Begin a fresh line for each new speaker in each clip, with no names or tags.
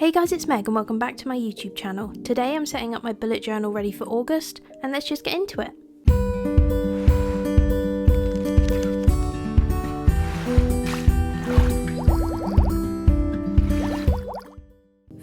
Hey guys, it's Meg and welcome back to my YouTube channel. Today I'm setting up my bullet journal ready for August, and let's just get into it.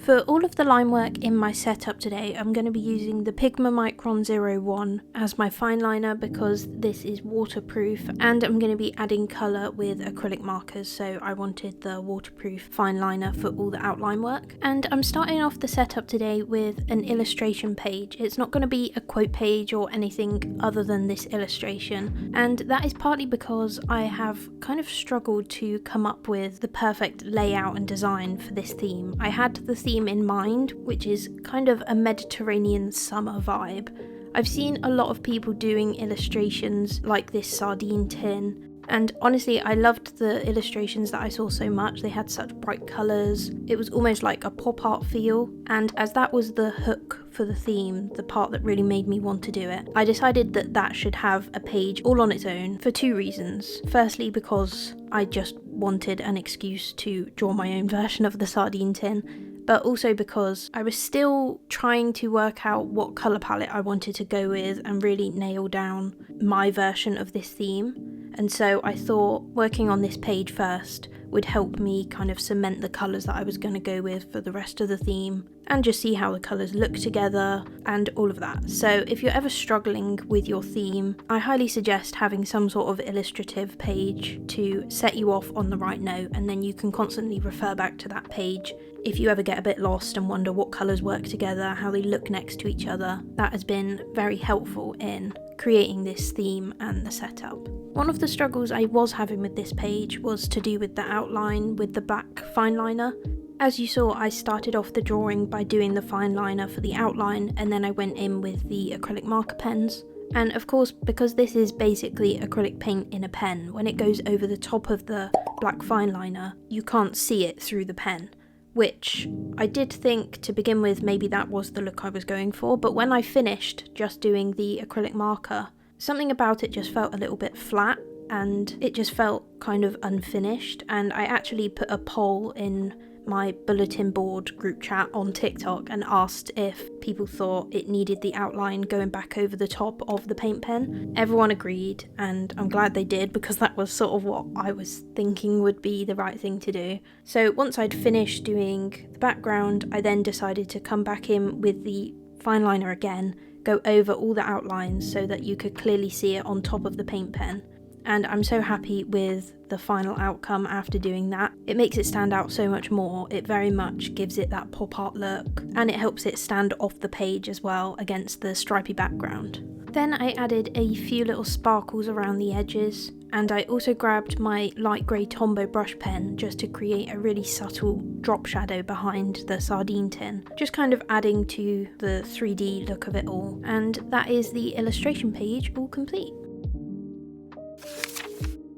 For all of the line work in my setup today, I'm going to be using the Pigma Micron 01 as my fine liner because this is waterproof, and I'm going to be adding colour with acrylic markers, so I wanted the waterproof fine liner for all the outline work. And I'm starting off the setup today with an illustration page. It's not going to be a quote page or anything other than this illustration, and that is partly because I have kind of struggled to come up with the perfect layout and design for this theme. I had the theme in mind, which is kind of a Mediterranean summer vibe. I've seen a lot of people doing illustrations like this sardine tin, and honestly I loved the illustrations that I saw so much. They had such bright colours, it was almost like a pop art feel, and as that was the hook for the theme, the part that really made me want to do it, I decided that that should have a page all on its own for two reasons. Firstly, because I just wanted an excuse to draw my own version of the sardine tin, but also because I was still trying to work out what colour palette I wanted to go with and really nail down my version of this theme. And so I thought working on this page first would help me kind of cement the colours that I was going to go with for the rest of the theme, and just see how the colours look together and all of that. So if you're ever struggling with your theme, I highly suggest having some sort of illustrative page to set you off on the right note, and then you can constantly refer back to that page if you ever get a bit lost and wonder what colours work together, how they look next to each other. That has been very helpful in creating this theme and the setup. One of the struggles I was having with this page was to do with the outline with the black fine liner. As you saw, I started off the drawing by doing the fine liner for the outline, and then I went in with the acrylic marker pens. And of course, because this is basically acrylic paint in a pen, when it goes over the top of the black fine liner, you can't see it through the pen. Which I did think to begin with maybe that was the look I was going for, but when I finished just doing the acrylic marker, something about it just felt a little bit flat and it just felt kind of unfinished. And I actually put a poll in my bulletin board group chat on TikTok and asked if people thought it needed the outline going back over the top of the paint pen. Everyone agreed, and I'm glad they did, because that was sort of what I was thinking would be the right thing to do. So once I'd finished doing the background, I then decided to come back in with the fine liner again, go over all the outlines so that you could clearly see it on top of the paint pen. And I'm so happy with the final outcome after doing that. It makes it stand out so much more. It very much gives it that pop art look, and it helps it stand off the page as well against the stripy background. Then I added a few little sparkles around the edges, and I also grabbed my light grey Tombow brush pen just to create a really subtle drop shadow behind the sardine tin, just kind of adding to the 3D look of it all. And that is the illustration page all complete.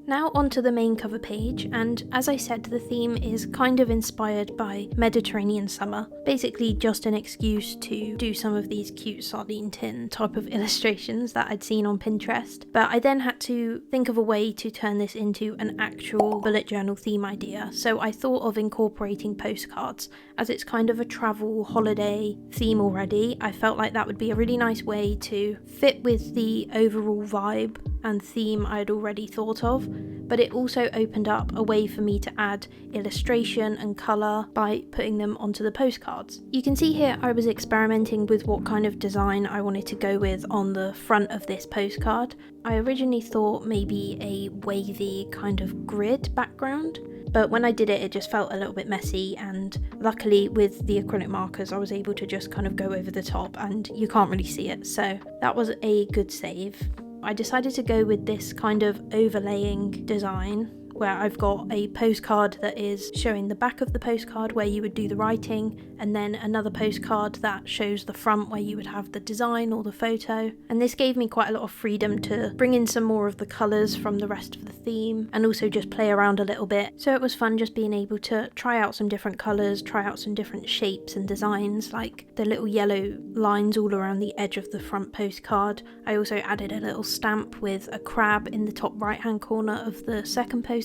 Now onto the main cover page, and as I said, the theme is kind of inspired by Mediterranean summer, basically just an excuse to do some of these cute sardine tin type of illustrations that I'd seen on Pinterest. But I then had to think of a way to turn this into an actual bullet journal theme idea, so I thought of incorporating postcards. As it's kind of a travel holiday theme already, I felt like that would be a really nice way to fit with the overall vibe and theme I'd already thought of, but it also opened up a way for me to add illustration and colour by putting them onto the postcards. You can see here I was experimenting with what kind of design I wanted to go with on the front of this postcard. I originally thought maybe a wavy kind of grid background, but when I did it, it just felt a little bit messy, and luckily with the acrylic markers I was able to just kind of go over the top and you can't really see it, so that was a good save. I decided to go with this kind of overlaying design where I've got a postcard that is showing the back of the postcard where you would do the writing, and then another postcard that shows the front where you would have the design or the photo. And this gave me quite a lot of freedom to bring in some more of the colours from the rest of the theme and also just play around a little bit. So it was fun just being able to try out some different colours, try out some different shapes and designs, like the little yellow lines all around the edge of the front postcard. I also added a little stamp with a crab in the top right hand corner of the second postcard.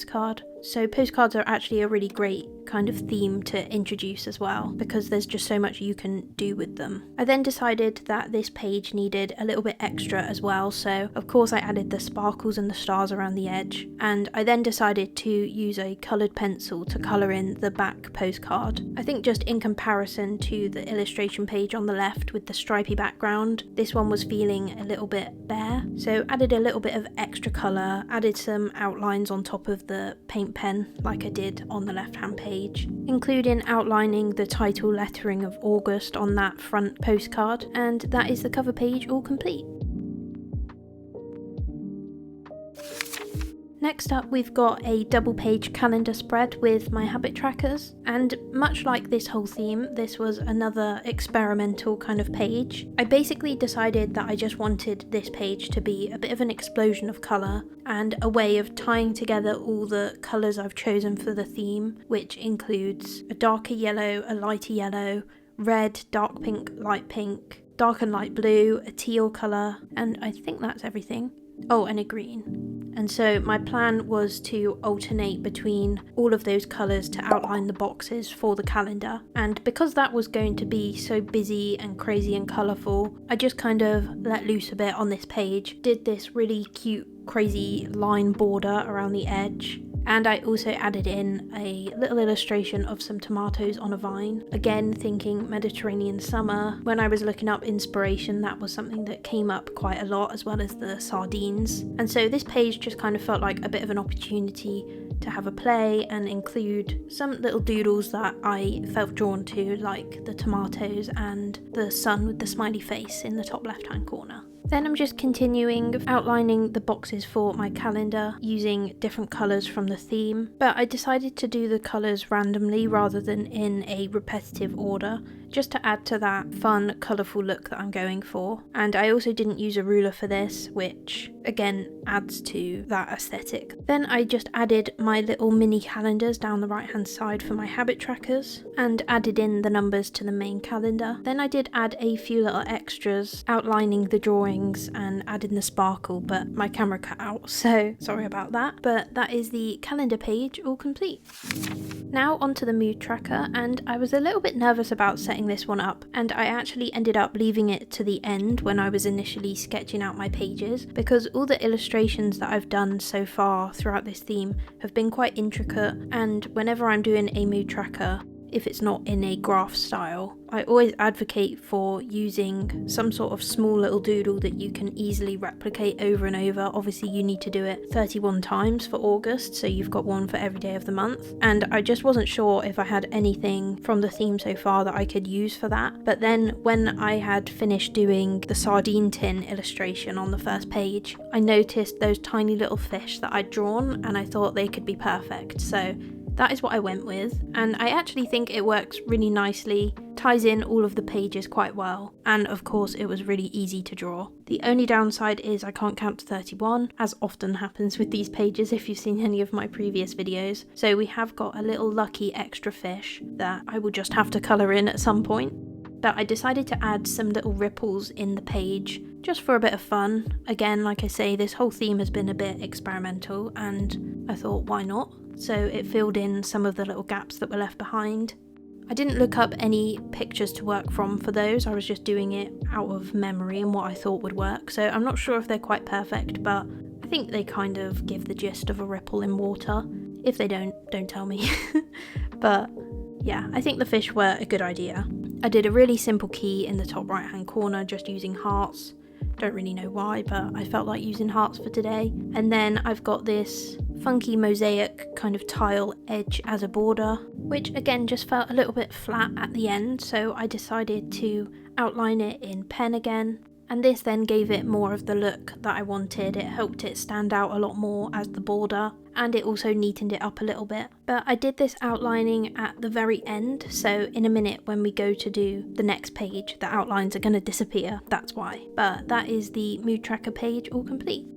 So postcards are actually a really great kind of theme to introduce as well, because there's just so much you can do with them. I then decided that this page needed a little bit extra as well, so of course I added the sparkles and the stars around the edge, and I then decided to use a coloured pencil to colour in the back postcard. I think just in comparison to the illustration page on the left with the stripy background, this one was feeling a little bit bare, so added a little bit of extra colour, added some outlines on top of the paint pen like I did on the left hand page, including outlining the title lettering of August on that front postcard, and that is the cover page all complete. Next up, we've got a double page calendar spread with my habit trackers, and much like this whole theme, this was another experimental kind of page. I basically decided that I just wanted this page to be a bit of an explosion of colour and a way of tying together all the colours I've chosen for the theme, which includes a darker yellow, a lighter yellow, red, dark pink, light pink, dark and light blue, a teal colour, and I think that's everything. Oh, and a green. And so my plan was to alternate between all of those colours to outline the boxes for the calendar. And because that was going to be so busy and crazy and colourful, I just kind of let loose a bit on this page, did this really cute, crazy line border around the edge. And I also added in a little illustration of some tomatoes on a vine. Again, thinking Mediterranean summer. When I was looking up inspiration, that was something that came up quite a lot, as well as the sardines. And so this page just kind of felt like a bit of an opportunity to have a play and include some little doodles that I felt drawn to, like the tomatoes and the sun with the smiley face in the top left hand corner. Then I'm just continuing outlining the boxes for my calendar using different colours from the theme, but I decided to do the colours randomly rather than in a repetitive order, just to add to that fun, colourful look that I'm going for. And I also didn't use a ruler for this, which again adds to that aesthetic. Then I just added my little mini calendars down the right hand side for my habit trackers and added in the numbers to the main calendar. Then I did add a few little extras outlining the drawings and adding the sparkle, but my camera cut out, so sorry about that. But that is the calendar page all complete. Now onto the mood tracker, and I was a little bit nervous about setting this one up, and I actually ended up leaving it to the end when I was initially sketching out my pages, because all the illustrations that I've done so far throughout this theme have been quite intricate, and whenever I'm doing a mood tracker, if it's not in a graph style, I always advocate for using some sort of small little doodle that you can easily replicate over and over. Obviously you need to do it 31 times for August, so you've got one for every day of the month, and I just wasn't sure if I had anything from the theme so far that I could use for that. But then when I had finished doing the sardine tin illustration on the first page, I noticed those tiny little fish that I'd drawn and I thought they could be perfect, so that is what I went with, and I actually think it works really nicely, ties in all of the pages quite well, and of course it was really easy to draw. The only downside is I can't count to 31, as often happens with these pages if you've seen any of my previous videos, so we have got a little lucky extra fish that I will just have to colour in at some point. But I decided to add some little ripples in the page, just for a bit of fun. Again, like I say, this whole theme has been a bit experimental, and I thought, why not? So it filled in some of the little gaps that were left behind. I didn't look up any pictures to work from for those, I was just doing it out of memory and what I thought would work, so I'm not sure if they're quite perfect, but I think they kind of give the gist of a ripple in water. If they don't tell me. But yeah, I think the fish were a good idea. I did a really simple key in the top right hand corner, just using hearts. Don't really know why, but I felt like using hearts for today. And then I've got this funky mosaic kind of tile edge as a border, which again just felt a little bit flat at the end, so I decided to outline it in pen again. And this then gave it more of the look that I wanted. It helped it stand out a lot more as the border, and it also neatened it up a little bit. But I did this outlining at the very end, so in a minute when we go to do the next page, the outlines are going to disappear, that's why. But that is the mood tracker page all complete.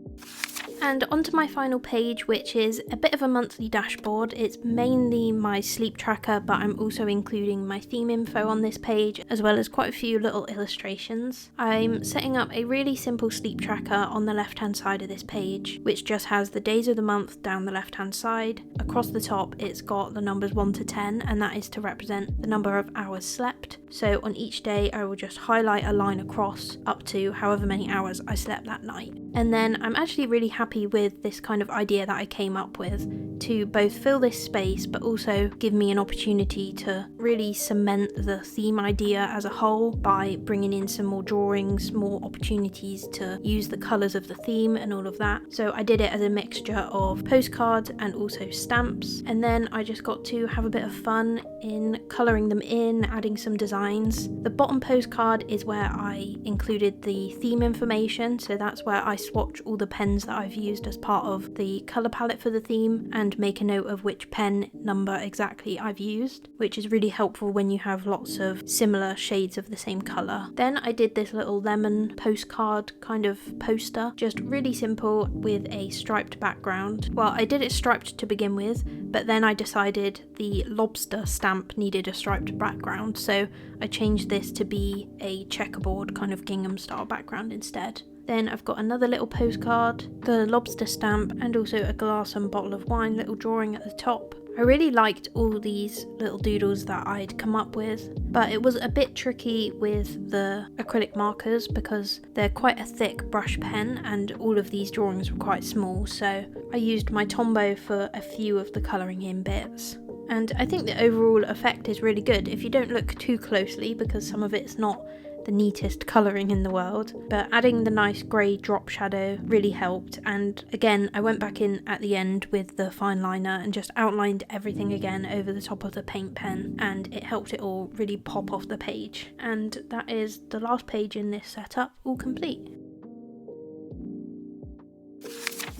And onto my final page, which is a bit of a monthly dashboard. It's mainly my sleep tracker, but I'm also including my theme info on this page, as well as quite a few little illustrations. I'm setting up a really simple sleep tracker on the left hand side of this page, which just has the days of the month down the left hand side. Across the top it's got the numbers 1 to 10, and that is to represent the number of hours slept. So on each day I will just highlight a line across up to however many hours I slept that night. And then I'm actually really happy with this kind of idea that I came up with to both fill this space but also give me an opportunity to really cement the theme idea as a whole by bringing in some more drawings, more opportunities to use the colours of the theme and all of that. So I did it as a mixture of postcards and also stamps, and then I just got to have a bit of fun in colouring them in, adding some designs. The bottom postcard is where I included the theme information, so that's where I swatch all the pens that I've used as part of the colour palette for the theme and make a note of which pen number exactly I've used, which is really helpful when you have lots of similar shades of the same colour. Then I did this little lemon postcard kind of poster, just really simple with a striped background. Well, I did it striped to begin with, but then I decided the lobster stamp needed a striped background, so I changed this to be a checkerboard kind of gingham style background instead. Then I've got another little postcard, the lobster stamp, and also a glass and bottle of wine little drawing at the top. I really liked all these little doodles that I'd come up with, but it was a bit tricky with the acrylic markers because they're quite a thick brush pen and all of these drawings were quite small, so I used my Tombow for a few of the colouring in bits. And I think the overall effect is really good if you don't look too closely, because some of it's not the neatest colouring in the world, but adding the nice grey drop shadow really helped. And again, I went back in at the end with the fine liner and just outlined everything again over the top of the paint pen, and it helped it all really pop off the page. And that is the last page in this setup, all complete.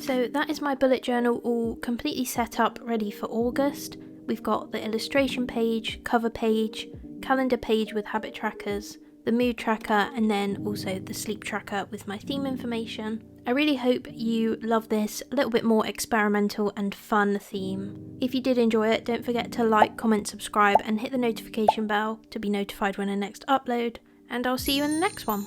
So that is my bullet journal all completely set up, ready for August. We've got the illustration page, cover page, calendar page with habit trackers, the mood tracker, and then also the sleep tracker with my theme information. I really hope you love this a little bit more experimental and fun theme. If you did enjoy it, don't forget to like, comment, subscribe, and hit the notification bell to be notified when I next upload, and I'll see you in the next one.